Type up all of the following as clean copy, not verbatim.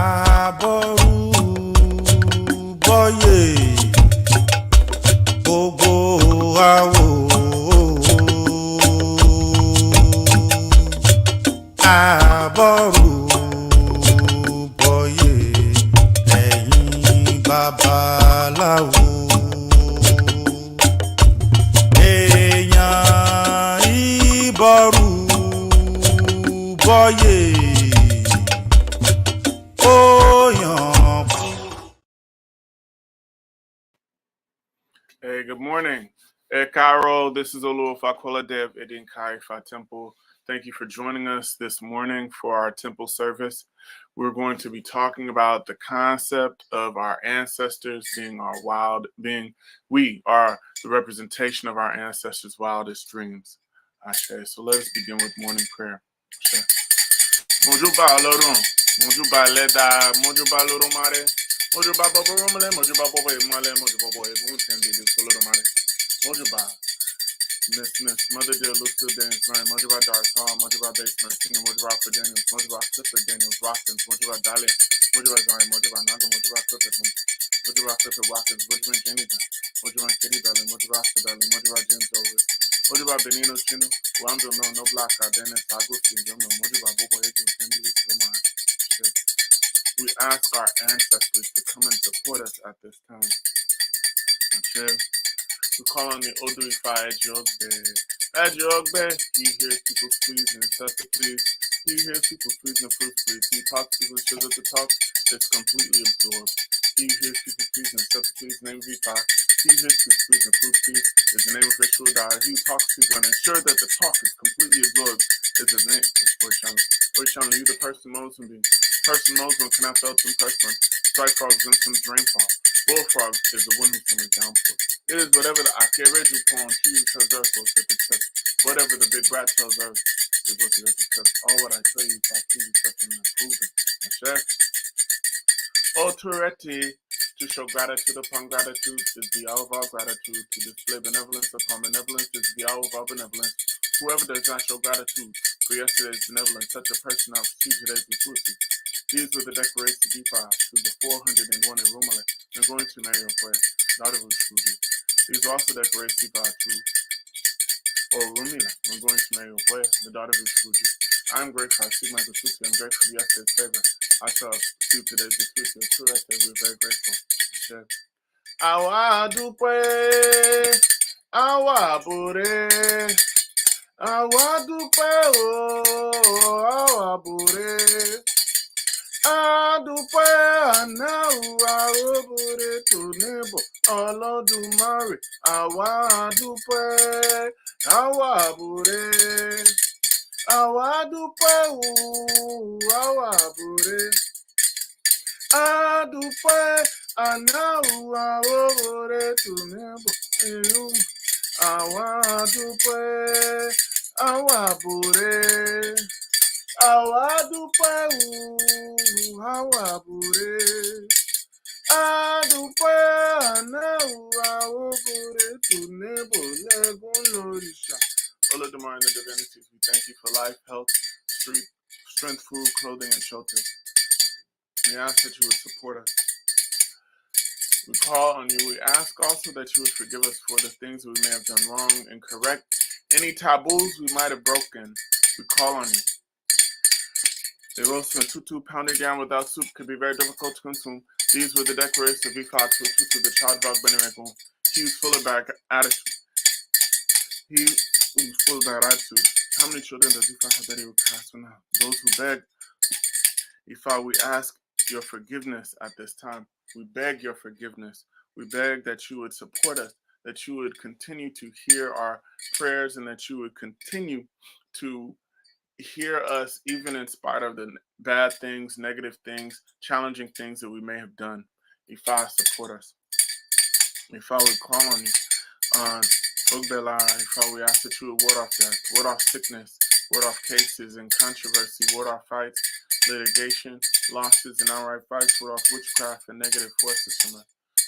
Àbọ̀rú bọ́yè gbogbo àwò. Àbọ̀rú bọ́yè ẹ̀yin babaláwo. Èèyàn ìbọ̀rú bọ́yè. Hey, good morning. Cairo, this is Oluwafakola Dev Edinkai Fa Temple. Thank you for joining us this morning for our temple service. We're going to be talking about the concept of our ancestors we are the representation of our ancestors' wildest dreams. Okay, so let us begin with morning prayer. Mojuba Lorun, Mojuba Leda, Mojuba Lorumare. Mojuba Bobo Romale, Mojuba Bobo Male, Mojuba Bobo Tembili, Solomare, Mojuba, Miss Mother Dear Lucille Daniels, Mojuba Dark Hall, Mojuba Basement, Mojuba for Daniels, Mojuba Clifford Daniels, Watkins, Mojuba Dali, Mojuba Zari, Mojuba Naga, Mojuba Clifford, Mojuba Clifford Watkins, Mojuba Jenny, Mojuba Kitty Dali, Mojuba Dali, Mojuba James Over, Mojuba Benino Chino, Wando no Black, Dennis, Agustin, Mojuba Bobo Ego, Tembili, Solomare. We ask our ancestors to come and support us at this time. Okay. We call on the Odurifa Ejogbe. Ejogbe, he hears people's pleas and incessant pleas. He hears people's pleas and proof pleas. He talks to the sugar to talk. It's completely absorbed. He hears people's pleas and incessant pleas. Name Vipa. He hears people's pleas and proof pleas. Is the name of Vishnu Dar. He talks to people and ensures that the talk is completely absorbed. Is his name. Orishan, you the person Muslim being. Person Muslim cannot felt in person. Strike frogs and some rainfall. Bullfrog is the one who's coming downpour. It is whatever the Akereju poem chooses tells earth will accept. Whatever the big rat tells earth is what you have to accept. All what I tell you, I please accept and approve it. Authority to show gratitude upon gratitude is the hour of our gratitude. To display benevolence upon benevolence is the hour of our benevolence. Whoever does not show gratitude for yesterday's benevolence, such a person out to today's gratuity. These were the declarations to be filed through the 401 in Romale. They're going to marry a prayer, daughter of Fuji. These are also declarations to be filed to Rumila. I'm going to marry a prayer, the daughter of Fuji. I'm grateful. I see my gratuity. I'm grateful for yesterday's favor. I shall see today's gratuity. I'm true that we're very grateful. Awa dupe, awa bure. Awa dupe o, awa bure. Adúpẹ́ àná wa òbúre tó níbọ̀ Olódùmarè àwa dúpẹ́ àwa búre àwa dúpẹ́ àwa búre adúpẹ́ àná wa òbúre tó níbọ̀ àwa dúpẹ́ àwa búre. Àwa dúpẹ́ àwa búre adúpẹ́ àná àwa búre tó níbọ̀ lẹ́gùn lóríṣà. Olódùmarè and the divinities, we thank you for life, health, strength, food, clothing, and shelter. We ask that you would support us. We call on you. We ask also that you would forgive us for the things we may have done wrong and correct any taboos we might have broken. We call on you. The roast and tutu pounded down without soup could be very difficult to consume. These were the declarations of Ifa to tutu, the child dog Benemagon. He was full of bad attitude. He was full of bad attitude. How many children does Ifa have that he would cast for now? Those who beg. Ifa, we ask your forgiveness at this time. We beg your forgiveness. We beg that you would support us, that you would continue to hear our prayers, and that you would continue to hear us even in spite of the bad things, negative things, challenging things that we may have done. Ifa, support us. Ifa, we call on you. Ogbela, Ifa, we ask that you would ward off death, ward off sickness, ward off cases and controversy, ward off fights, litigation, losses, and outright fights, ward off witchcraft and negative forces from us.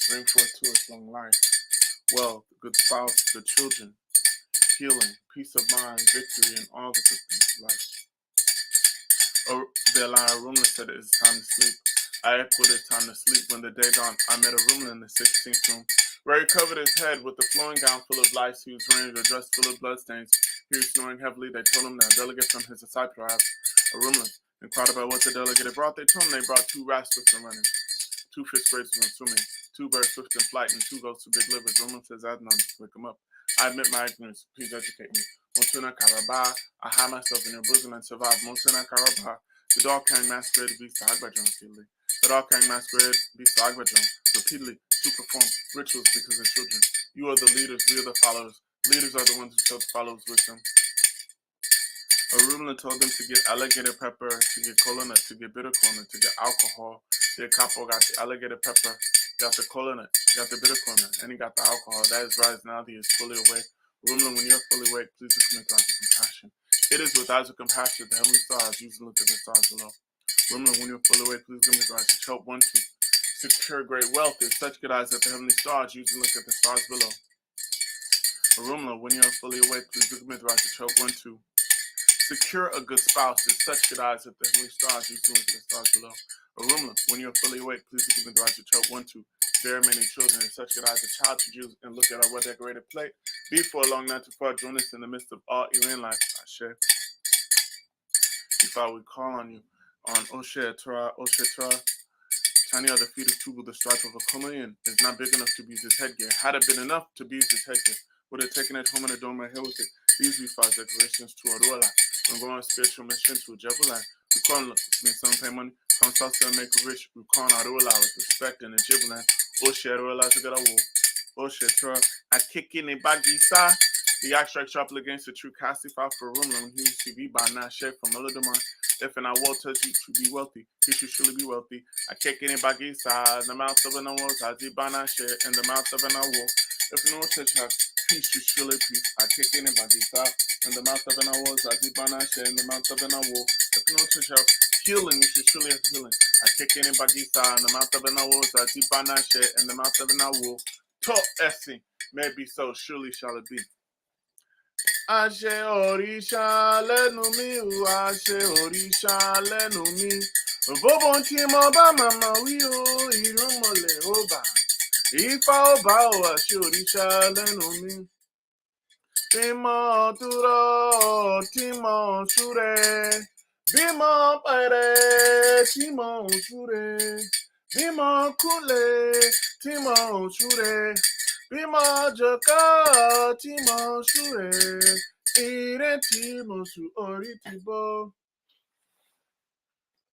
Bring forth to us long life, wealth, good spouse, good children, healing, peace of mind, victory, and all the good things of life. The Lion Rumla said it is time to sleep. I echoed it's time to sleep. When the day dawned, I met a Rumla in the 16th room, where he covered his head with a flowing gown full of lice. He was wearing a dress full of bloodstains. He was snoring heavily. They told him that a delegate from his disciple arrived, a Rumla, inquired about what the delegate had brought. They told him they brought 2 rats swift and running, 2 fish great and swimming, 2 birds swift in flight, and 2 goats with big livers. Rumla says, Adnan, wake him up. I admit my ignorance. Please educate me. Montuna Karaba, I hide myself in your bosom and survive. Montuna Karaba. The dog carrying masquerade beats the Agbajon repeatedly. The dog carrying masquerade beats the Agbajon repeatedly to perform rituals because of children. You are the leaders, we are the followers. Leaders are the ones who tell the followers wisdom. Arumla told them to get alligator pepper, to get cola nut, to get bitter cola, to get alcohol. The capo got the alligator pepper, got the cola nut, got the bitter cola, and he got the alcohol. That is right, now he is fully awake. Arumla, when you're fully awake, please look at me with eyes of compassion. It is with eyes of compassion the heavenly stars usually look at the stars below. Rumla, when you're fully awake, please give me the right to choke 1, 2. Secure great wealth. There's such good eyes that the heavenly stars usually look at the stars below. Rumla, when you're fully awake, please give me the right to choke 1, 2. Secure a good spouse. There's such good eyes that the heavenly stars usually look at the stars below. Rumla, when you're fully awake, please give me the right to choke 1, 2. Very many children and such good eyes. A child to Jews and look at our well-decorated plate. Before long, not too far, join us in the midst of all Iran life. Ashe. If I would call on you on Oshe Torah, tiny are the feet of Tubu, the stripe of a Kumayan is not big enough to be his headgear. Had it been enough to be his headgear, would have taken it home and adorned my hair with it. These be 5 declarations to Aruala. I'm going on a spiritual mission to a Jebulan. We can't me some pay money, come south and make a rich. We can't Aruala with respect and a Jebulan. Oshe Aruala to get a wool. Oshe Torah, I kick in a bagisa. The abstract sharply against the true castify for Rumla when he used to be by not share from Melodamon. If an will tells you to be wealthy, he should surely be wealthy. I kick in a bagisa, in the mouth of an awol, I did by not share in the mouth of an awol. If no touch has peace, you surely peace. I kick in a bagisa, in the mouth of an awol, I did by not share in the mouth of an awol. If no touch has healing, you should surely have healing. I kick in a bagisa, in the mouth of an awol, I did by not share in the mouth of an awol. To essing, may be so, surely shall it be. Àṣẹ òrìṣà lẹ́nu mi, àṣẹ òrìṣà lẹ́nu mi. Bóbó tí mo bá màmá wí o, ìrúnmọlẹ̀ ó bà. Ifá ó bá o, àṣẹ òrìṣà lẹ́nu mi. Tí mo dúró, tí mo súré. Bí mo pẹ̀rẹ̀, tí mo súré. Bí mo kúnlẹ̀, tí mo súré. Bí mo jókòó, tí mo súré, ire tí mo sùn orí ti bọ́.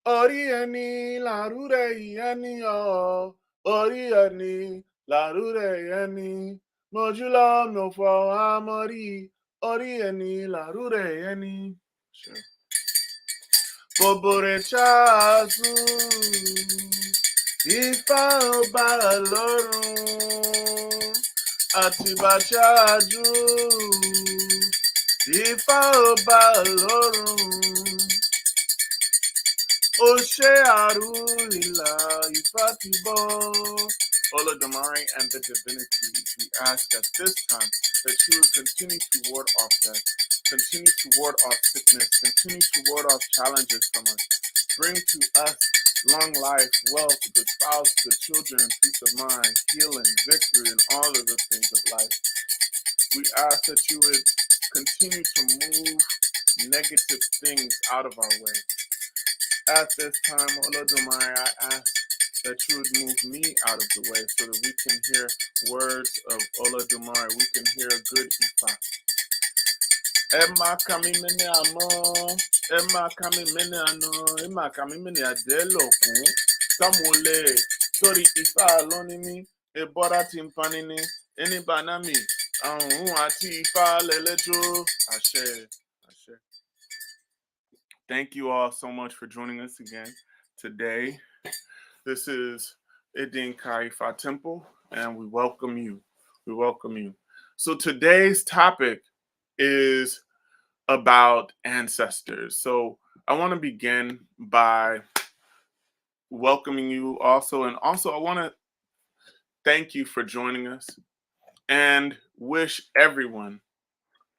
Orí ẹni làrúrẹ̀ ìyẹnì ọ̀, orí ẹni làrúrẹ̀ ìyẹnì. Mojúlọ mo fọ àmọ́rí, orí ẹni làrúrẹ̀ ìyẹnì. Bòbòrè ṣáàṣù, Ifá ọba lọ́run. Àtìbàṣáájú, Ifá ọba lọ́run. Ó ṣe àrùlìlà, Ifá ti bọ́. Olodumare and the divinities, we ask at this time that you will continue to ward off death, continue to ward off sickness, continue to ward off challenges from us. Bring to us long life, wealth, good spouse, good children, peace of mind, healing, victory, and all of the things of life. We ask that you would continue to move negative things out of our way. At this time, Olodumare, I ask that you would move me out of the way so that we can hear words of Olodumare. We can hear a good Ifa. Emma kami mene amo, Emma kami mene ano, Emma kami mene adelo kun, Samule, sorry Ifa lonimi, Ebora timpanini, Eni banami, ati Ifa lelejo, Ashe, Ashe. Thank you all so much for joining us again today. This is Idinka Ifa Temple, and we welcome you. We welcome you. So today's topic is about ancestors. So I want to begin by welcoming you also, and also I want to thank you for joining us and wish everyone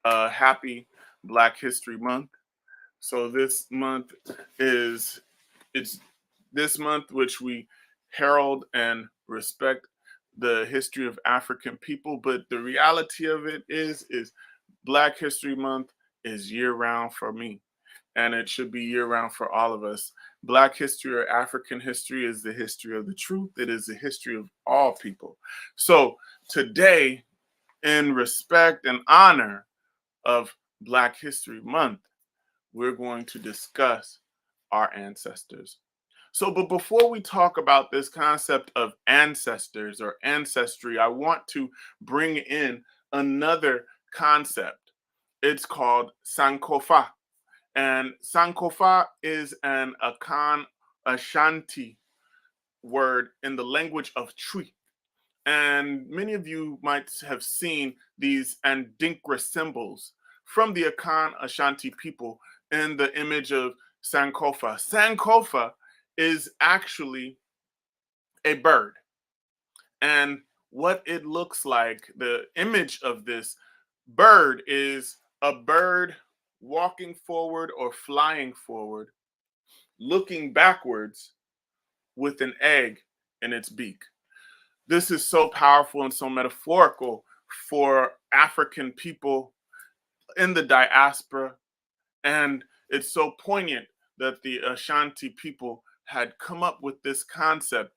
a happy Black History Month. So this month it's this month which we herald and respect the history of African people, but the reality of it is Black History Month is year round for me, and it should be year round for all of us. Black history or African history is the history of the truth. It is the history of all people. So today, in respect and honor of Black History Month, we're going to discuss our ancestors. So, but before we talk about this concept of ancestors or ancestry, I want to bring in another concept. It's called Sankofa. And Sankofa is an Akan Ashanti word in the language of Twi. And many of you might have seen these Andinkra symbols from the Akan Ashanti people in the image of Sankofa. Sankofa is actually a bird. And what it looks like, the image of this bird is a bird walking forward or flying forward, looking backwards with an egg in its beak. This is so powerful and so metaphorical for African people in the diaspora. And it's so poignant that the Ashanti people had come up with this concept.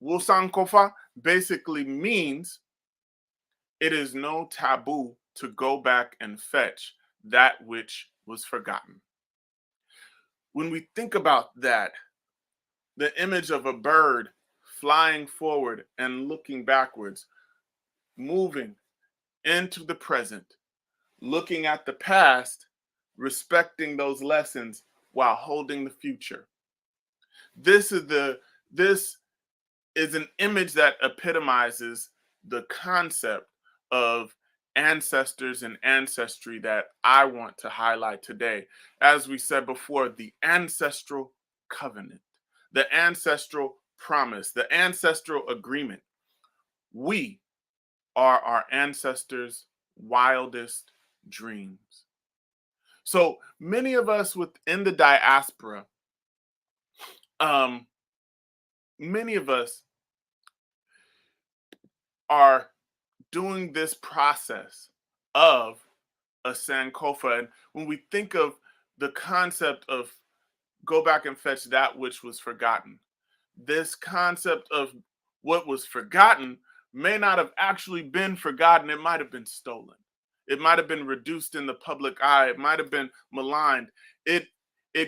Wusankofa basically means it is no taboo to go back and fetch that which was forgotten. When we think about that, the image of a bird flying forward and looking backwards, moving into the present, looking at the past, respecting those lessons while holding the future. This is an image that epitomizes the concept of ancestors and ancestry that I want to highlight today. As we said before, the ancestral covenant, the ancestral promise, the ancestral agreement. We are our ancestors' wildest dreams. So many of us within the diaspora, many of us are doing this process of a Sankofa. And when we think of the concept of go back and fetch that which was forgotten, this concept of what was forgotten may not have actually been forgotten. It might have been stolen. It might have been reduced in the public eye. It might have been maligned. It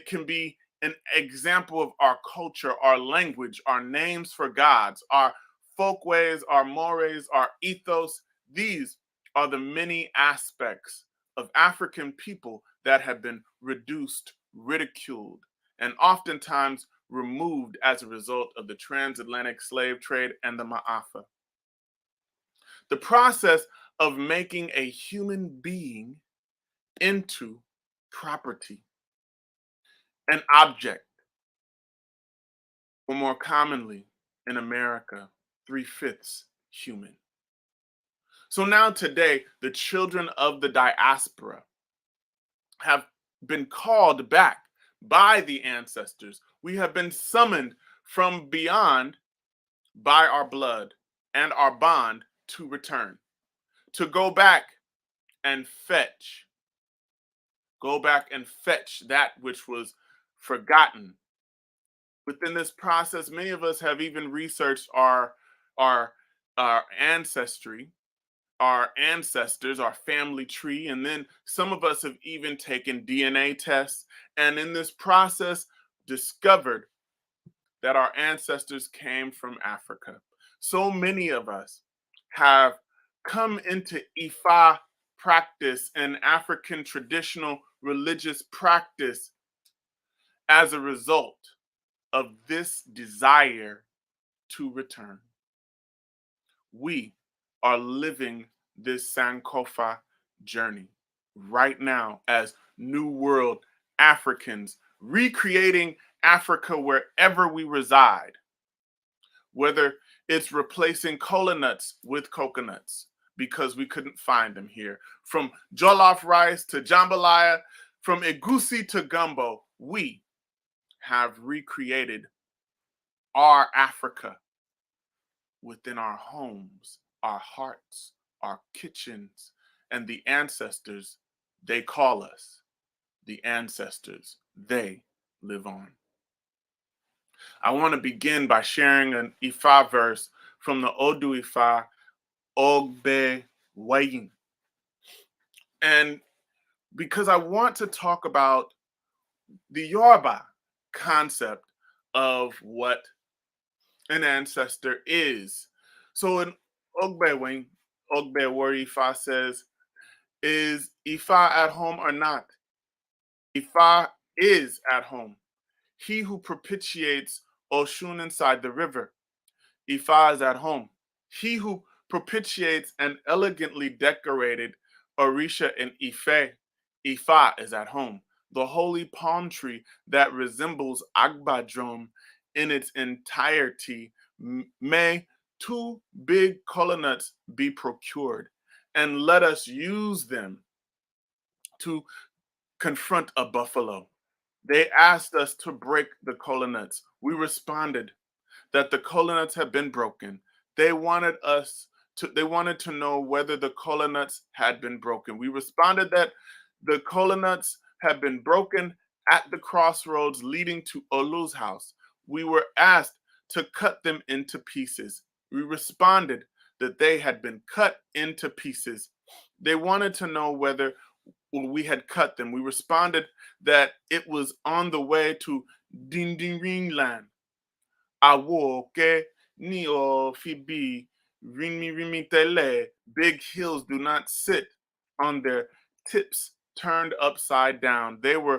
can be an example of our culture, our language, our names for gods, our folkways, our mores, our ethos. These are the many aspects of African people that have been reduced, ridiculed, and oftentimes removed as a result of the transatlantic slave trade and the Ma'afa. The process of making a human being into property, an object, or more commonly in America, 3/5 human. So now today, the children of the diaspora have been called back by the ancestors. We have been summoned from beyond by our blood and our bond to return, to go back and fetch, that which was forgotten. Within this process, many of us have even researched our ancestry, our ancestors, our family tree, and then some of us have even taken DNA tests, and in this process discovered that our ancestors came from Africa. So many of us have come into Ifa practice and African traditional religious practice as a result of this desire to return. We are living this Sankofa journey right now as New World Africans, recreating Africa wherever we reside, whether it's replacing cola nuts with coconuts because we couldn't find them here, from jollof rice to jambalaya, From Egusi to Gumbo, we have recreated our Africa within our homes, our hearts, our kitchens, and the ancestors they call us. The ancestors they live on. I want to begin by sharing an Ifa verse from the Odu Ifa Ogbe Wayin. And because I want to talk about the Yoruba concept of what an ancestor is. So in Ogbe Wari Ifa says, is Ifa at home or not? Ifa is at home. He who propitiates Oshun inside the river. Ifa is at home. He who propitiates an elegantly decorated Orisha in Ife. Ifa is at home. The holy palm tree that resembles Agbadrom in its entirety. May 2 big coconuts be procured, and let us use them to confront a buffalo. They asked us to break the coconuts. We responded that the coconuts had been broken. They wanted to know whether the coconuts had been broken. We responded that the coconuts had been broken at the crossroads leading to Olu's house. We were asked to cut them into pieces. We responded that they had been cut into pieces. They wanted to know whether we had cut them. We responded that it was on the way to Dindinring land. Awoke ni o fibi rimi tele. Big hills do not sit on their tips turned upside down. Uh, they were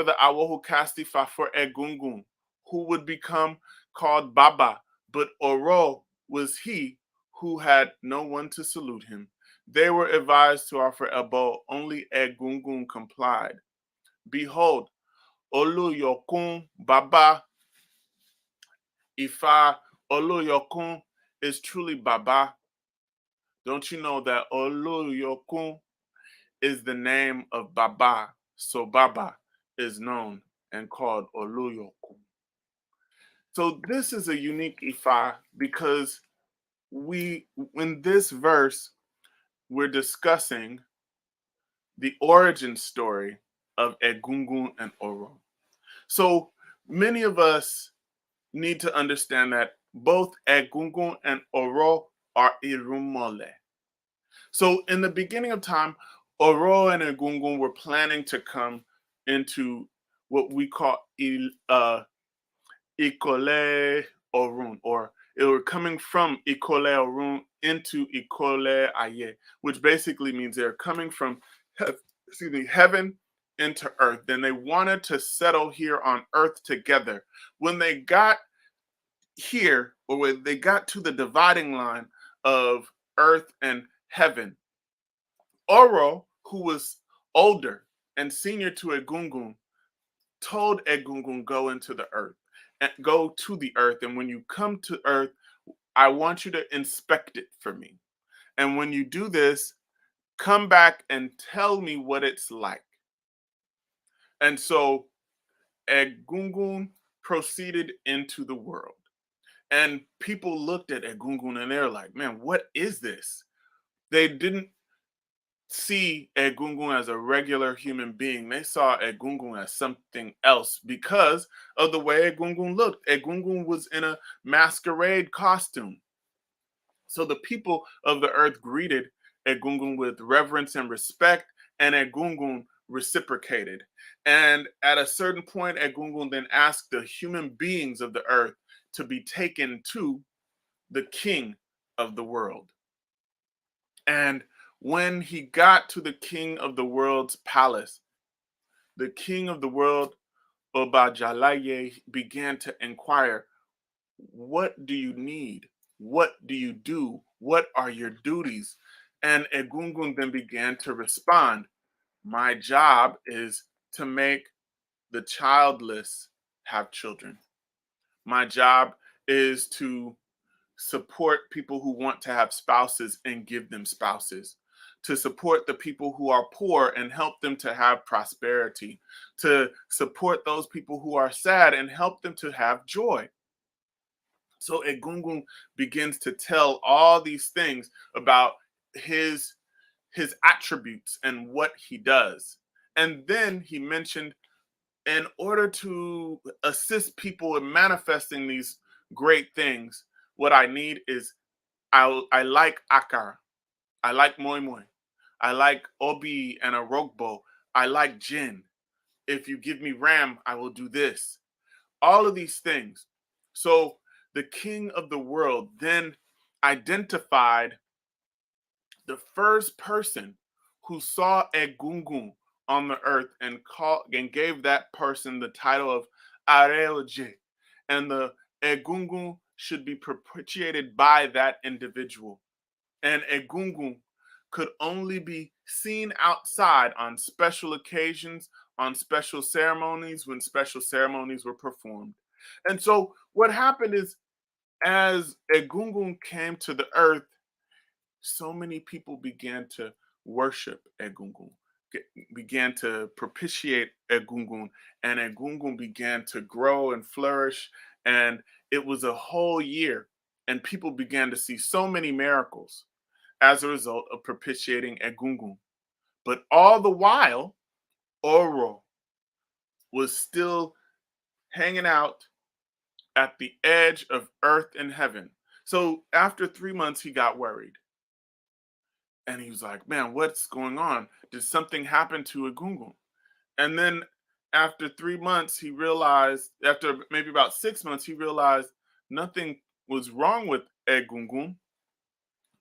the Awohu Kastifa for Egungun, who would become called Baba, but Oro was he who had no one to salute him. They were advised to offer Ebo, only Egungun complied. Behold, Oluyokun Baba Ifa Oloyokun is truly Baba. Don't you know that Oloyokun is the name of Baba? So Baba is known and called Oloyokun. So this is a unique Ifa because in this verse, we're discussing the origin story of Egungun and Oro. So many of us need to understand that both Egungun and Oro are Irumole. So in the beginning of time, Oro and Egungun were planning to come into what we call Ikole Orun, or they were coming from Ikole Orun into Ikole Aye, which basically means they're coming from heaven into earth. Then they wanted to settle here on earth together. When they got here, or when they got to the dividing line of earth and heaven, Oro, who was older and senior to Egungun, told Egungun, go into the earth and go to the earth. And when you come to earth, I want you to inspect it for me. And when you do this, come back and tell me what it's like. And so Egungun proceeded into the world. And people looked at Egungun and they're like, man, what is this? They didn't see Egungun as a regular human being. They saw Egungun as something else because of the way Egungun looked. Egungun was in a masquerade costume. So the people of the earth greeted Egungun with reverence and respect, and Egungun reciprocated. And at a certain point, Egungun then asked the human beings of the earth to be taken to the king of the world. And when he got to the king of the world's palace, the king of the world, Obajalaye, began to inquire, what do you need? What do you do? What are your duties? And Egungun then began to respond, my job is to make the childless have children. My job is to support people who want to have spouses and give them spouses. to support the people who are poor and help them to have prosperity, to support those people who are sad and help them to have joy. So Egungun begins to tell all these things about his his attributes and what he does. And then he mentioned, in order to assist people in manifesting these great things, what I need is I like akara, I like moi moi, I like obi and a rogbo, I like gin. If you give me ram, I will do this. All of these things. So the king of the world then identified the first person who saw Egungun on the earth and called and gave that person the title of Areoje. And the Egungun should be propitiated by that individual. And Egungun could only be seen outside on special occasions, on special ceremonies, when special ceremonies were performed. And so what happened is, as Egungun came to the earth, so many people began to worship Egungun, began to propitiate Egungun, and Egungun began to grow and flourish. And it was a whole year, and people began to see so many miracles as a result of propitiating Egungun. But all the while, Oro was still hanging out at the edge of earth and heaven. So after 3 months, he got worried. And he was like, man, what's going on? Did something happen to Egungun? And then after 3 months, he realized, after maybe about 6 months, he realized nothing was wrong with Egungun.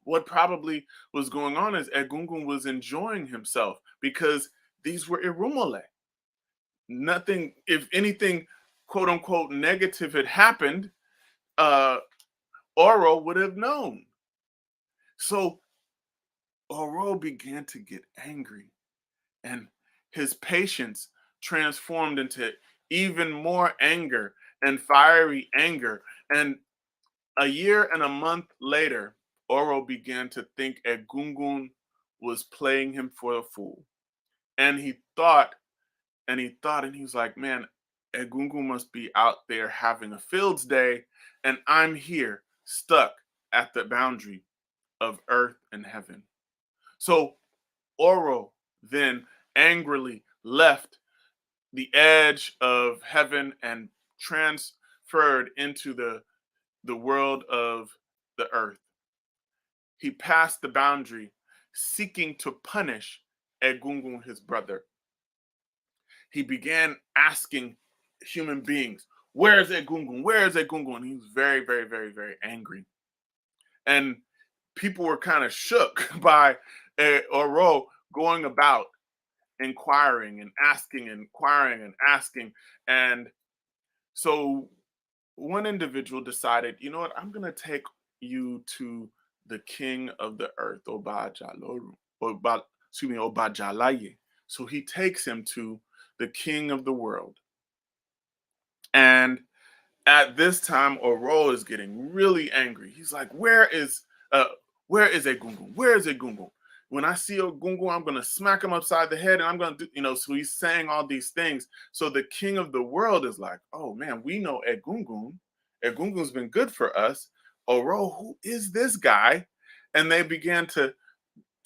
What probably was going on is Egungun was enjoying himself because these were Irumole. Nothing, if anything, quote unquote, negative had happened, uh, Oro would have known. So Oro began to get angry, and his patience transformed into even more anger and fiery anger. And a year and a month later, Oro began to think Egungun was playing him for a fool. And he thought, and he was like, man, Egungun must be out there having a fields day, and I'm here stuck at the boundary of earth and heaven. So Oro then angrily left the edge of heaven and transferred into the world of the earth. He passed the boundary, seeking to punish Egungun, his brother. He began asking human beings, where's Egungun? Where's Egungun? He was very, very, very, very angry. And people were kind of shook by Oro going about inquiring and asking, inquiring and asking. And so one individual decided, you know what, I'm going to take you to the king of the earth, Obajaloru, Obajalaye. So he takes him to the king of the world. And at this time, Oro is getting really angry. He's like, uh where is Egungun? Where is Egungun? When I see Egungun, I'm gonna smack him upside the head, and I'm gonna do, so he's saying all these things. So the king of the world is like, oh man, we know Egungun. Egungun's been good for us. Oro, who is this guy? And they began to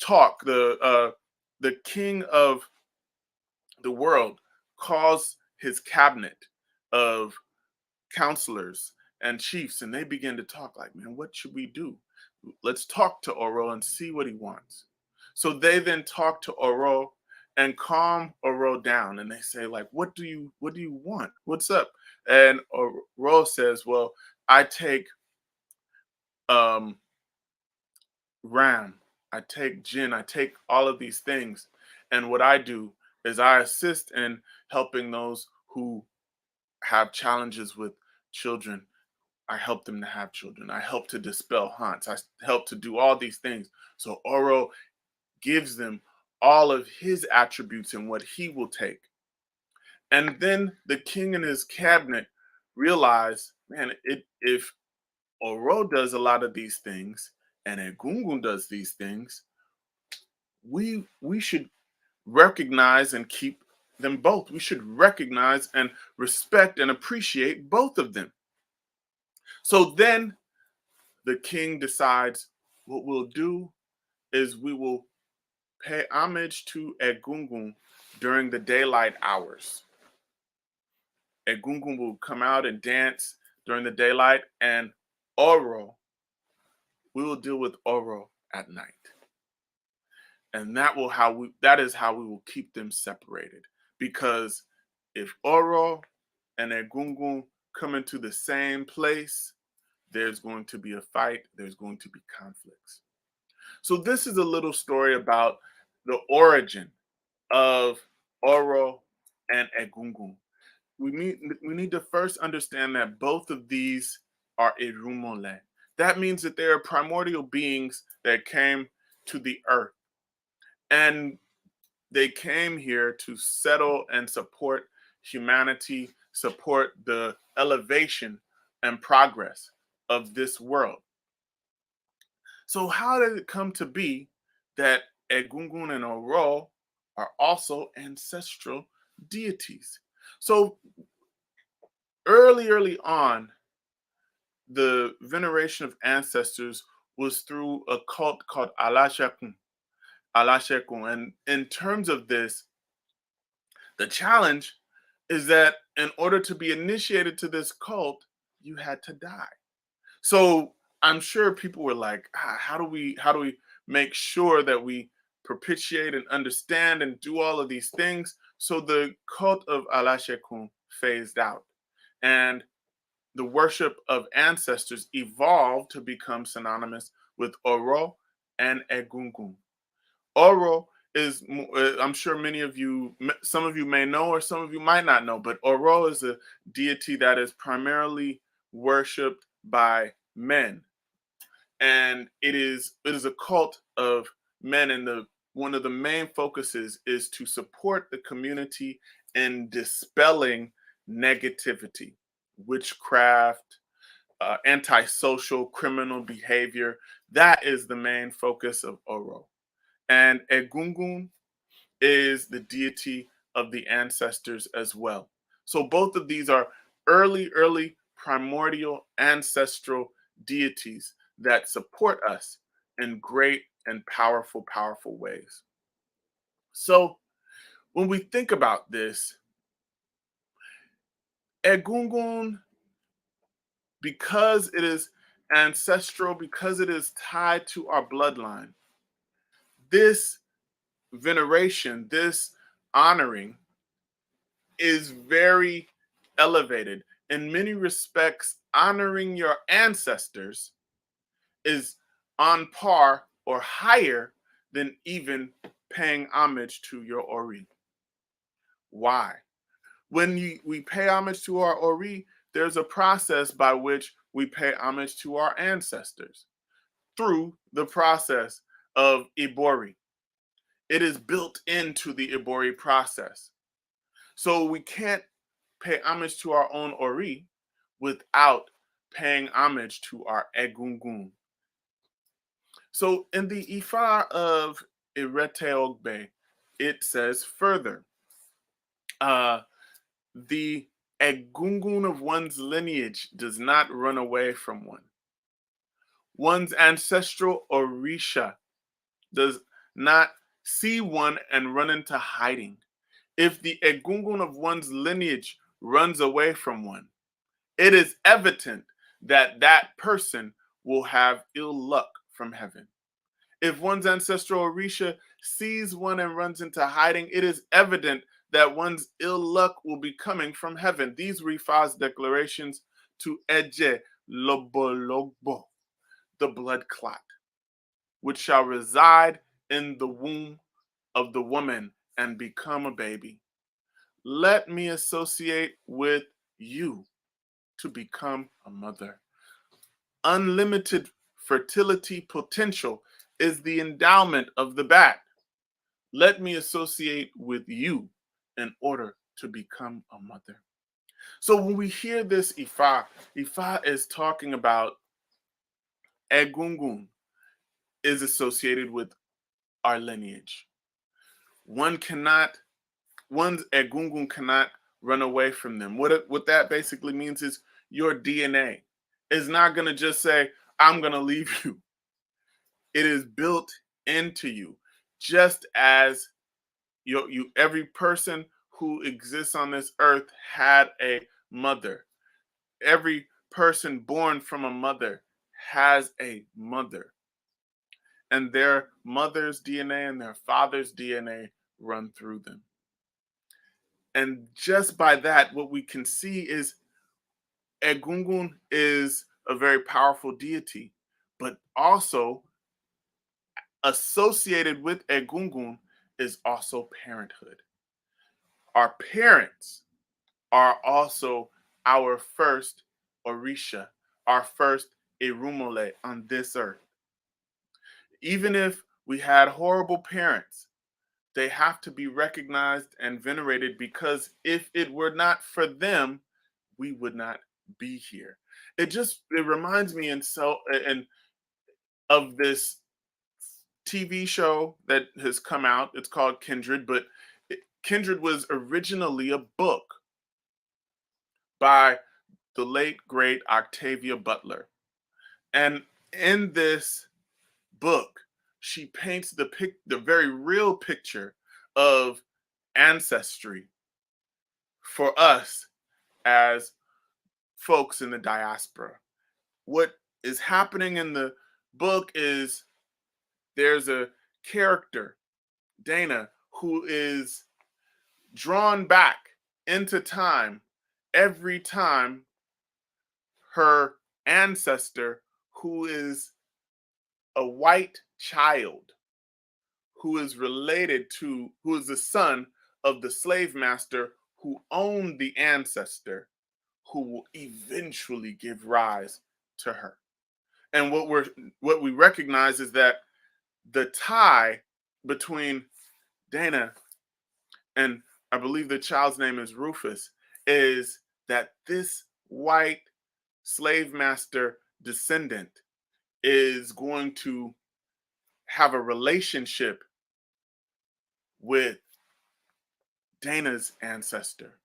talk. The king of the world calls his cabinet of counselors and chiefs, and they begin to talk like, man, what should we do? Let's talk to Oro and see what he wants. So they then talk to Oro and calm Oro down, and they say, like, what do you want? What's up? And Oro says, well, I take um ram, I take gin, I take all of these things, and what I do is I assist in helping those who have challenges with children. I help them to have children. I help to dispel haunts. I help to do all these things. So Oro gives them all of his attributes and what he will take. And then the king and his cabinet realize, man, if Oro does a lot of these things and Egungun does these things, we should recognize and keep them both. We should recognize and respect and appreciate both of them. So then the king decides what we'll do is we will pay homage to Egungun during the daylight hours. Egungun will come out and dance during the daylight, and Oro, we will deal with Oro at night. And that is how we will keep them separated. Because if Oro and Egungun come into the same place, there's going to be a fight, there's going to be conflicts. So this is a little story about the origin of Oro and Egungun. We need to first understand that both of these are Irumole. That means that they are primordial beings that came to the earth. And they came here to settle and support humanity, support the elevation and progress of this world. So, how did it come to be that Egungun and Oro are also ancestral deities? So, early on, the veneration of ancestors was through a cult called Alashekun. Alashekun. And in terms of this, the challenge is that in order to be initiated to this cult, you had to die. So I'm sure people were like, how do we make sure that we propitiate and understand and do all of these things? So the cult of Alashekun phased out. And the worship of ancestors evolved to become synonymous with Oro and Egungun. Oro is, I'm sure many of you, some of you may know, or some of you might not know, but Oro is a deity that is primarily worshipped by men, and it is a cult of men, and the one of the main focuses is to support the community in dispelling negativity, witchcraft, antisocial criminal behavior. That is the main focus of Oro. And Egungun is the deity of the ancestors as well. So both of these are early primordial ancestral deities that support us in great and powerful ways. So when we think about this, Egungun, because it is ancestral, because it is tied to our bloodline, this veneration, this honoring is very elevated. In many respects, honoring your ancestors is on par or higher than even paying homage to your Ori. Why? When we pay homage to our Ori, there's a process by which we pay homage to our ancestors through the process of Ibori. It is built into the Ibori process. So we can't pay homage to our own Ori without paying homage to our Egungun. So in the Ifa of Irete Ogbe, it says further, the Egungun of one's lineage does not run away from one. One's ancestral Orisha does not see one and run into hiding. If the Egungun of one's lineage runs away from one, it is evident that that person will have ill luck from heaven. If one's ancestral Orisha sees one and runs into hiding, it is evident that one's ill luck will be coming from heaven. These were Ifa's declarations to Eje Lobologbo, the blood clot, which shall reside in the womb of the woman and become a baby. Let me associate with you to become a mother. Unlimited fertility potential is the endowment of the bat. Let me associate with you in order to become a mother. So when we hear this Ifa is talking about Egungun is associated with our lineage. One's egungun cannot run away from them. What that basically means is your DNA is not going to just say, I'm going to leave you. It is built into you, just as every person who exists on this earth had a mother. Every person born from a mother has a mother, and their mother's DNA and their father's DNA run through them. And just by that, what we can see is Egungun is a very powerful deity, but also associated with Egungun is also parenthood. Our parents are also our first Orisha, our first Irumole on this earth. Even if we had horrible parents, they have to be recognized and venerated, because if it were not for them, we would not be here. It reminds me and of this TV show that has come out. It's called Kindred, but Kindred was originally a book by the late great Octavia Butler. And in this book, she paints the very real picture of ancestry for us as folks in the diaspora. What is happening in the book is there's a character, Dana, who is drawn back into time every time her ancestor, who is a white child, who is who is the son of the slave master who owned the ancestor, who will eventually give rise to her. And what we recognize is that the tie between Dana and, I believe the child's name is Rufus, is that this white slave master descendant is going to have a relationship with Dana's ancestor.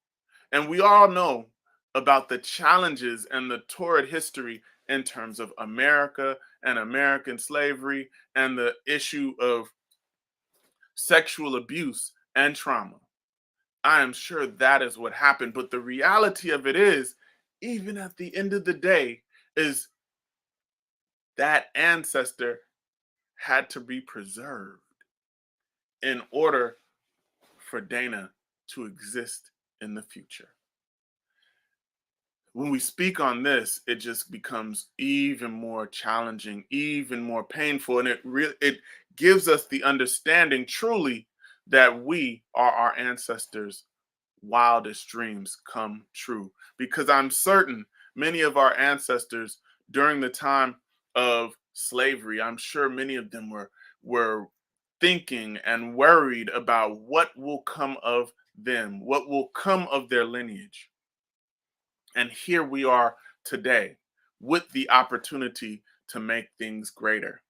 And we all know about the challenges and the torrid history in terms of America and American slavery and the issue of sexual abuse and trauma. I am sure that is what happened. But the reality of it is, even at the end of the day, is that ancestor had to be preserved in order for Dana to exist in the future. When we speak on this, it just becomes even more challenging, even more painful, and it gives us the understanding truly that we are our ancestors' wildest dreams come true. Because I'm certain many of our ancestors during the time of slavery, I'm sure many of them were thinking and worried about what will come of them, what will come of their lineage. And here we are today with the opportunity to make things greater.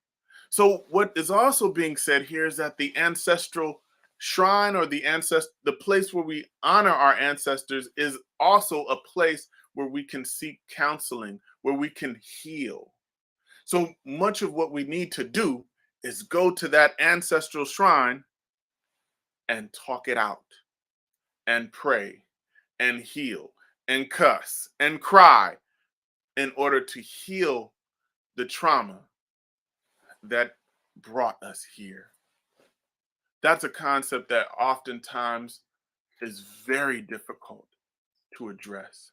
So what is also being said here is that the ancestral shrine, or the place where we honor our ancestors, is also a place where we can seek counseling, where we can heal. So much of what we need to do is go to that ancestral shrine and talk it out and pray and heal and cuss and cry in order to heal the trauma that brought us here. That's a concept that oftentimes is very difficult to address.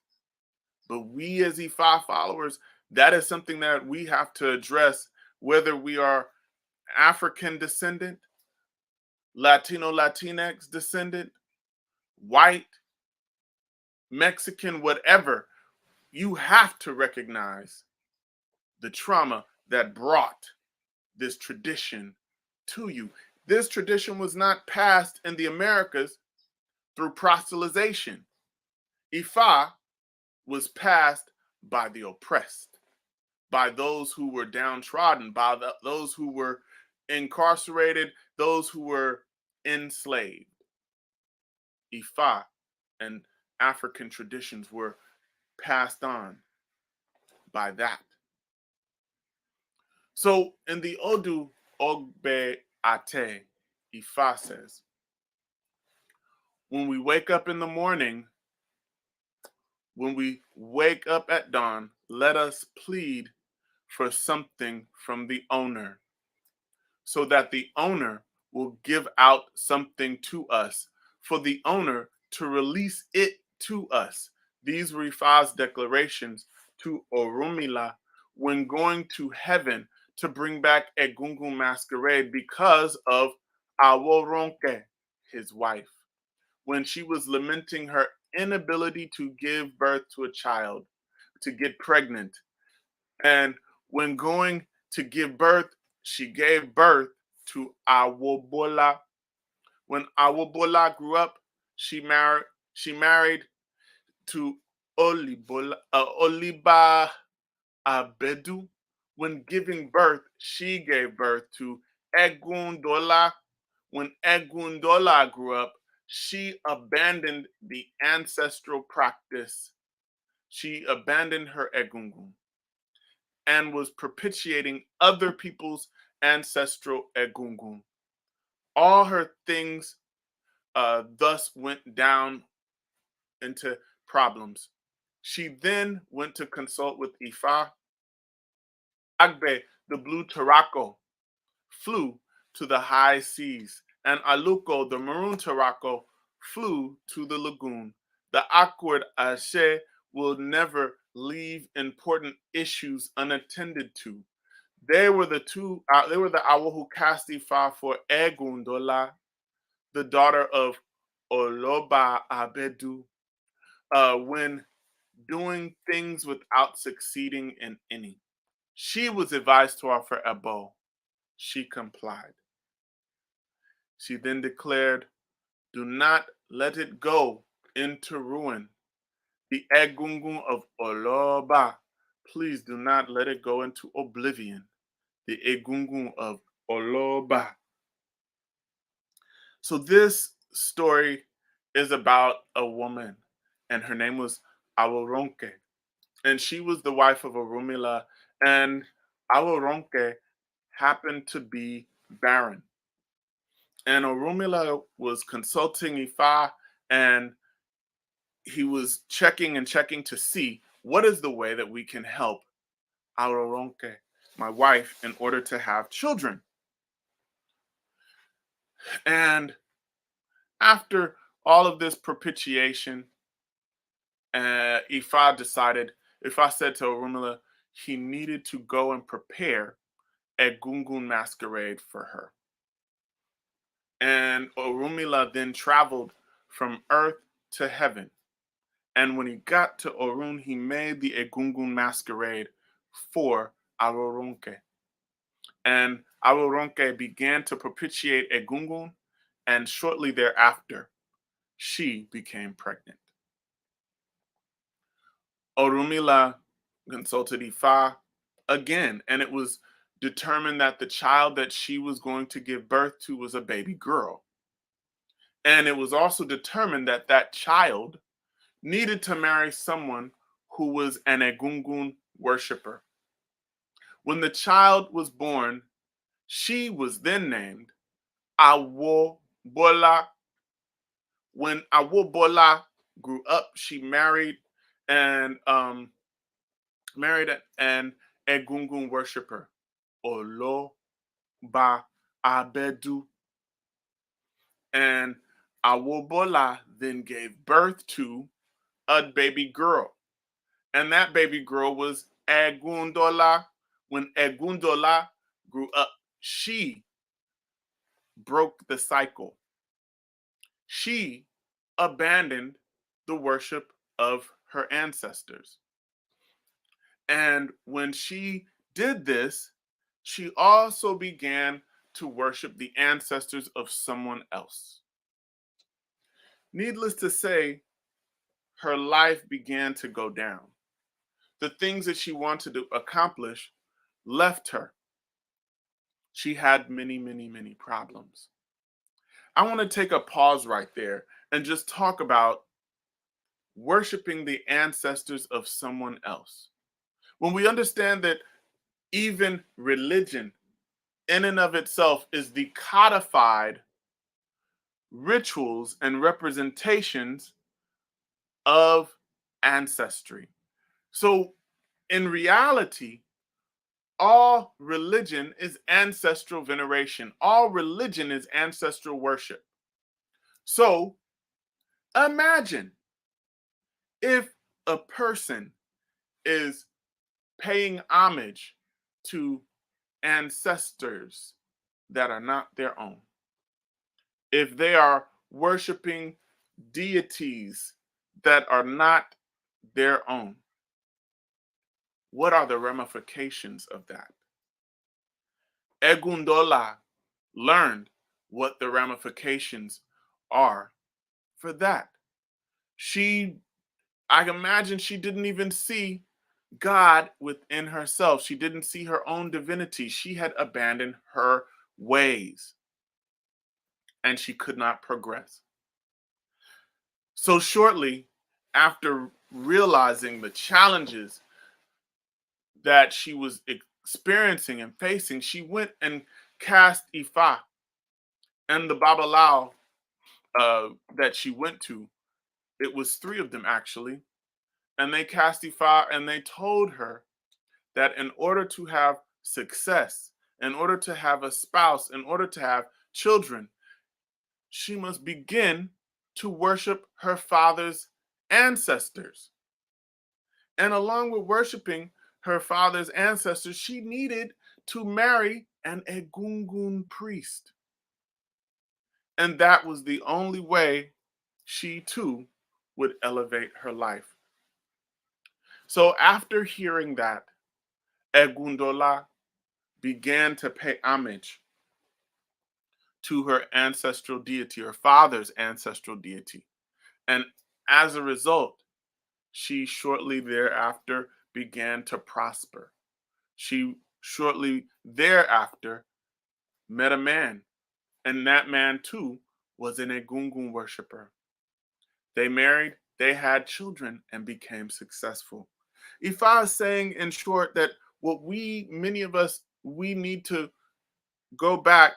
But we as E5 followers, that is something that we have to address, whether we are African descendant, Latino, Latinx descendant, white, Mexican, whatever. You have to recognize the trauma that brought this tradition to you. This tradition was not passed in the Americas through proselytization. Ifa was passed by the oppressed, by those who were downtrodden, by those who were incarcerated those who were enslaved. Ifa and African traditions were passed on by that. So in the Odu Ogbe Ate, Ifa says, when we wake up in the morning, when we wake up at dawn, let us plead for something from the owner, so that the owner will give out something to us, for the owner to release it to us. These were Ifa's declarations to Orumila when going to heaven to bring back Egungun masquerade because of Aworonke, his wife, when she was lamenting her inability to give birth to a child, to get pregnant. And when going to give birth, she gave birth to Awobola. When Awobola grew up, she married to Oliba Abedu. When giving birth, she gave birth to Egundola. When Egundola grew up, she abandoned the ancestral practice. She abandoned her Egungun and was propitiating other people's ancestral Egungun. All her things thus went down into problems. She then went to consult with Ifa. Agbe, the blue Tarako, flew to the high seas, and Aluko, the maroon Tarako, flew to the lagoon. The awkward Ashe will never leave important issues unattended to. They were the owl who cast Ifa for Egundola, the daughter of Oloba Abedu, when doing things without succeeding in any. She was advised to offer Ebo. She complied. She then declared, "Do not let it go into ruin. The Egungun of Oloba, please do not let it go into oblivion. The Egungun of Oloba." So this story is about a woman, and her name was Aworonke, and she was the wife of Orumila, and Aworonke happened to be barren. And Orumila was consulting Ifa, and he was checking and checking to see what is the way that we can help Aworonke, my wife, in order to have children. And after all of this propitiation, Ifa said to Orumila he needed to go and prepare a Gungun masquerade for her. And Orumila then traveled from earth to heaven. And when he got to Orun, he made the Egungun masquerade for Aworonke. And Aworonke began to propitiate Egungun, and shortly thereafter, she became pregnant. Orumila consulted Ifa again, and it was determined that the child that she was going to give birth to was a baby girl. And it was also determined that that child needed to marry someone who was an Egungun worshiper. When the child was born, she was then named Awobola. When Awobola grew up, she and married an Egungun worshiper, Oloba Abedu. And Awobola then gave birth to a baby girl. And that baby girl was Egundola. When Egundola grew up, she broke the cycle. She abandoned the worship of her ancestors. And when she did this, she also began to worship the ancestors of someone else. Needless to say, her life began to go down. The things that she wanted to accomplish left her. She had many, many, many problems. I want to take a pause right there and just talk about worshiping the ancestors of someone else. When we understand that even religion, in and of itself, is the codified rituals and representations of ancestry. So, in reality, all religion is ancestral veneration, all religion is ancestral worship. So, imagine if a person is paying homage to ancestors that are not their own, if they are worshiping deities that are not their own, what are the ramifications of that? Egundola learned what the ramifications are for that. She, I imagine she didn't even see God within herself. She didn't see her own divinity. She had abandoned her ways and she could not progress. So, shortly after realizing the challenges that she was experiencing and facing, she went and cast Ifa. And the Babalao that she went to, it was three of them actually. And they cast Ifa and they told her that in order to have success, in order to have a spouse, in order to have children, she must begin to worship her father's ancestors. And along with worshiping her father's ancestors, she needed to marry an Egungun priest. And that was the only way she too would elevate her life. So after hearing that, Egundola began to pay homage to her ancestral deity, her father's ancestral deity. And as a result, she shortly thereafter began to prosper. She shortly thereafter met a man, and that man too was an Egungun worshiper. They married, they had children, and became successful. Ifa is saying, in short, that what many of us, we need to go back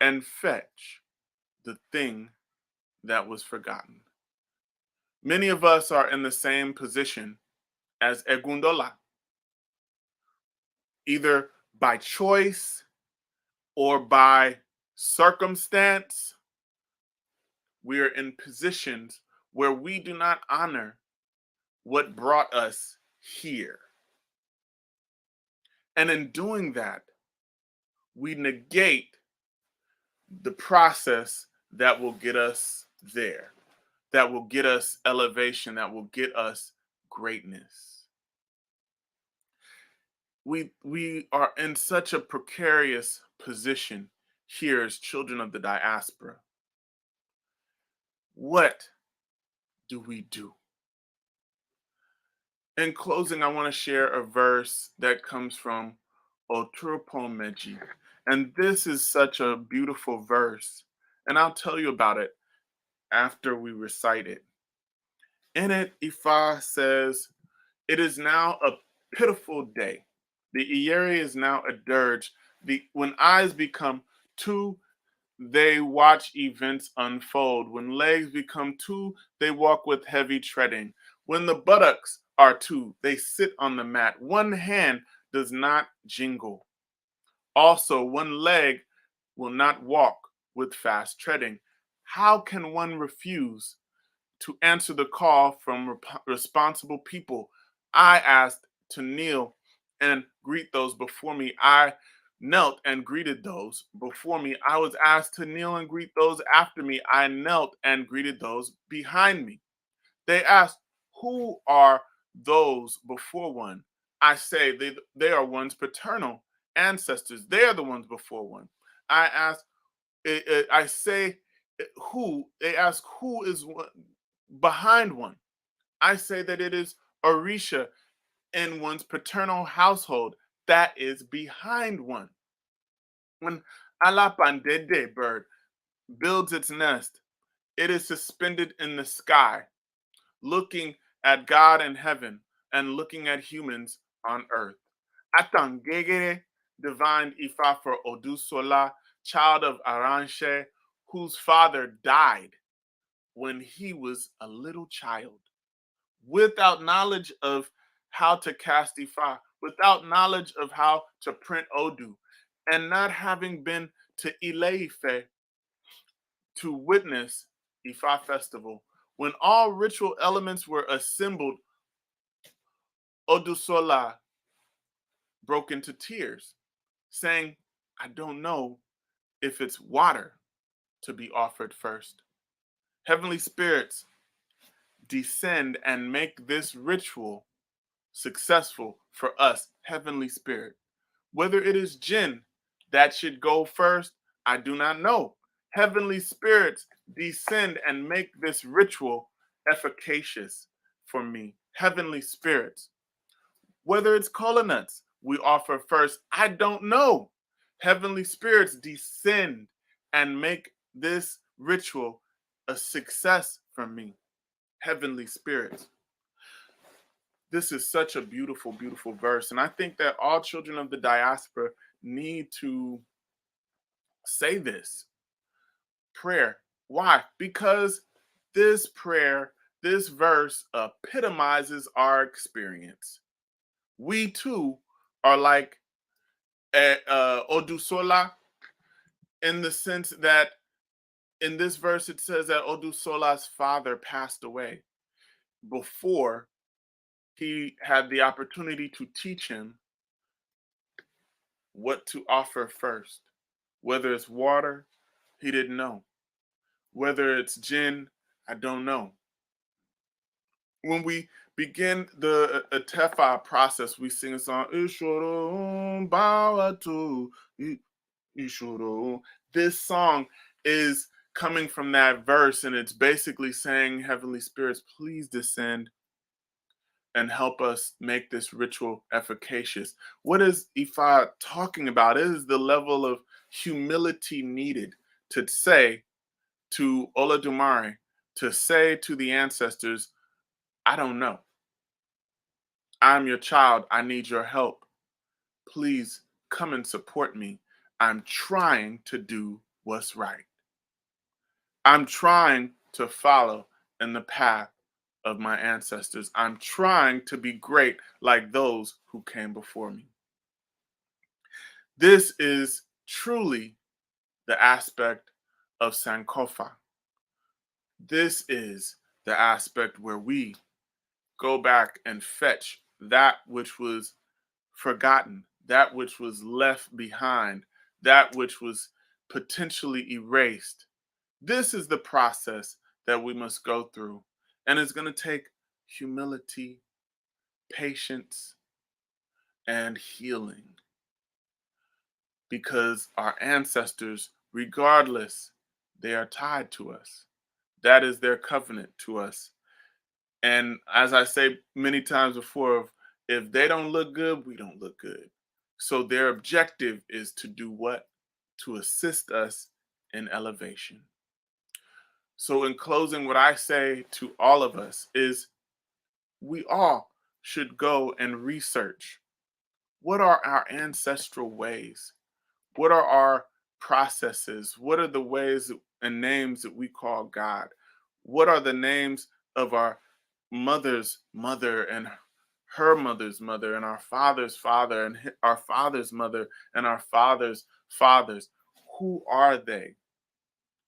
and fetch the thing that was forgotten. Many of us are in the same position as Egundola, either by choice or by circumstance. We are in positions where we do not honor what brought us here. And in doing that, we negate the process that will get us there, that will get us elevation, that will get us greatness. We are in such a precarious position here as children of the diaspora. What do we do? In closing, I want to share a verse that comes from Oturpomeji. And this is such a beautiful verse. And I'll tell you about it after we recite it. In it, Ifa says, "It is now a pitiful day. The Iyeri is now a dirge. When eyes become two, they watch events unfold. When legs become two, they walk with heavy treading. When the buttocks are two, they sit on the mat. One hand does not jingle. Also, one leg will not walk with fast treading. How can one refuse to answer the call from responsible people? I asked to kneel and greet those before me. I knelt and greeted those before me. I was asked to kneel and greet those after me. I knelt and greeted those behind me. They asked, who are those before one? I say they are one's paternal ancestors. They are the ones before one. I ask, I say, who? They ask, who is behind one? I say that it is Orisha in one's paternal household that is behind one. When Alapandede bird builds its nest, it is suspended in the sky, looking at God in heaven and looking at humans on earth. Atangegere, divine Ifa for Odusola, child of Aranche, whose father died when he was a little child, without knowledge of how to cast Ifa, without knowledge of how to print Odu, and not having been to Ile-Ife to witness Ifa festival. When all ritual elements were assembled, Odusola broke into tears, saying, I don't know if it's water to be offered first. Heavenly spirits descend and make this ritual successful for us, heavenly spirit. Whether it is jinn that should go first, I do not know. Heavenly spirits descend and make this ritual efficacious for me. Heavenly spirits. Whether it's kola nuts we offer first, I don't know. Heavenly spirits descend and make this ritual a success for me. Heavenly spirits. This is such a beautiful, beautiful verse. And I think that all children of the diaspora need to say this prayer. Why? Because this prayer, this verse epitomizes our experience. We too are like Odusola in the sense that in this verse it says that Odusola's father passed away before he had the opportunity to teach him what to offer first. Whether it's water, he didn't know. Whether it's gin, I don't know. When we begin the Tefa process, we sing a song, Ishoro Bawatu, Ishoro. This song is coming from that verse, and it's basically saying, Heavenly Spirits, please descend and help us make this ritual efficacious. What is Ifa talking about? It is the level of humility needed to say to Oladumare, to say to the ancestors, I don't know. I'm your child. I need your help. Please come and support me. I'm trying to do what's right. I'm trying to follow in the path of my ancestors. I'm trying to be great like those who came before me. This is truly the aspect of Sankofa. This is the aspect where we go back and fetch that which was forgotten, that which was left behind, that which was potentially erased. This is the process that we must go through. And it's going to take humility, patience, and healing. Because our ancestors, regardless, they are tied to us. That is their covenant to us. And as I say many times before, if they don't look good, we don't look good. So their objective is to do what? To assist us in elevation. So in closing, what I say to all of us is we all should go and research what are our ancestral ways? What are our processes? What are the ways and names that we call God? What are the names of our mother's mother and her mother's mother and our father's father and our father's mother and our father's fathers? Who are they?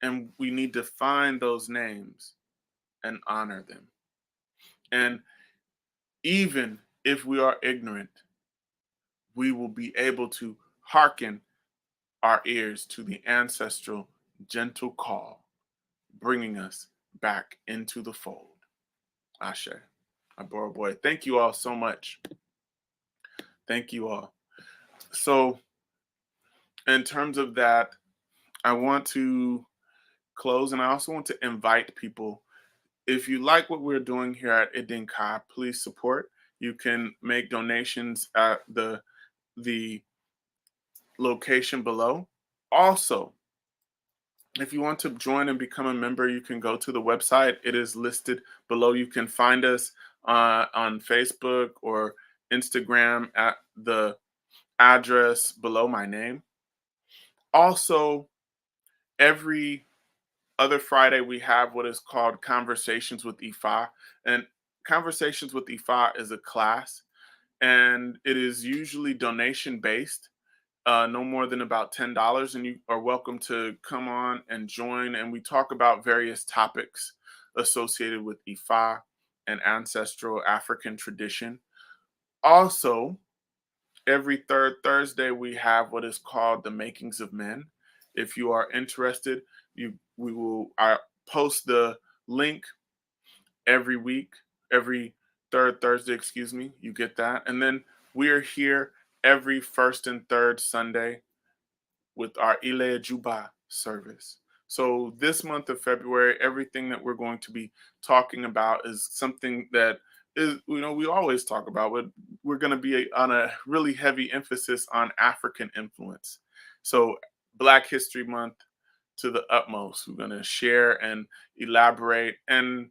And we need to find those names and honor them. And even if we are ignorant, we will be able to hearken our ears to the ancestral gentle call, bringing us back into the fold. Ashe, Aboro boy. Thank you all so much. Thank you all. So, in terms of that, I want to close and I also want to invite people. If you like what we're doing here at Idinka, please support. You can make donations at the location below. Also, if you want to join and become a member, you can go to the website. It is listed below. You can find us on Facebook or Instagram at the address below my name. Also, every other Friday, we have what is called Conversations with Ifa. And Conversations with Ifa is a class, and it is usually donation based, no more than about $10. And you are welcome to come on and join. And we talk about various topics associated with Ifa and ancestral African tradition. Also, every third Thursday, we have what is called the Makings of Men. If you are interested, we will post the link every week, every third Thursday, excuse me. You get that. And then we are here every first and third Sunday with our Ile Juba service. So this month of February, everything that we're going to be talking about is something that is, we always talk about, but we're going to be on a really heavy emphasis on African influence. So Black History Month to the utmost. We're going to share and elaborate and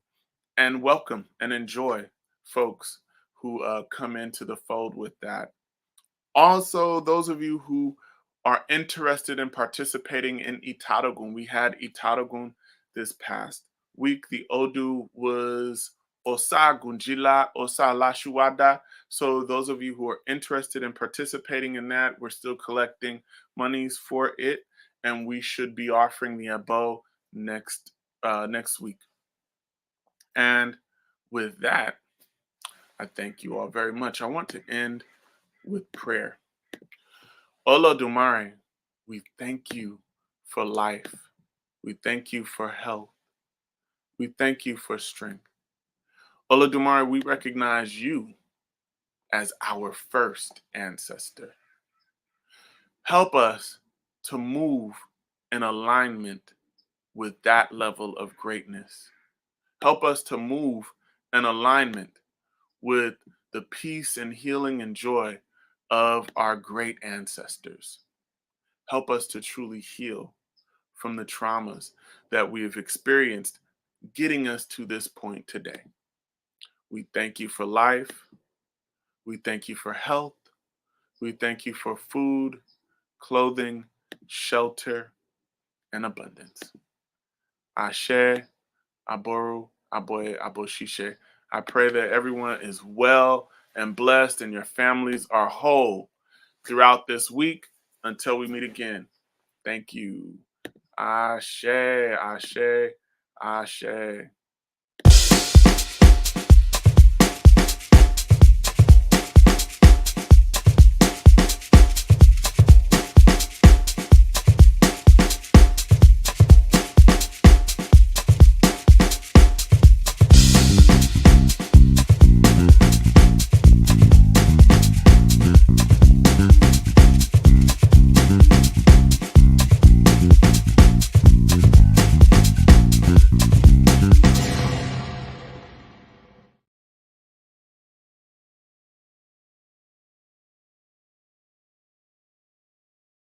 welcome and enjoy folks who come into the fold with that. Also, those of you who are interested in participating in Itarogun, we had Itarogun this past week. The Odu was Osa Gunjila, Osa Lashuwada. So, those of you who are interested in participating in that, we're still collecting monies for it, and we should be offering the Abo next week. And with that, I thank you all very much. I want to end with prayer. Olodumare, we thank you for life. We thank you for health. We thank you for strength. Olodumare, we recognize you as our first ancestor. Help us to move in alignment with that level of greatness. Help us to move in alignment with the peace and healing and joy of our great ancestors. Help us to truly heal from the traumas that we have experienced getting us to this point today. We thank you for life. We thank you for health. We thank you for food, clothing, shelter, and abundance. Ashe, Aboru, Aboye, Aboshishe. I pray that everyone is well and blessed and your families are whole throughout this week until we meet again. Thank you. Ashe, Ashe, Ashe.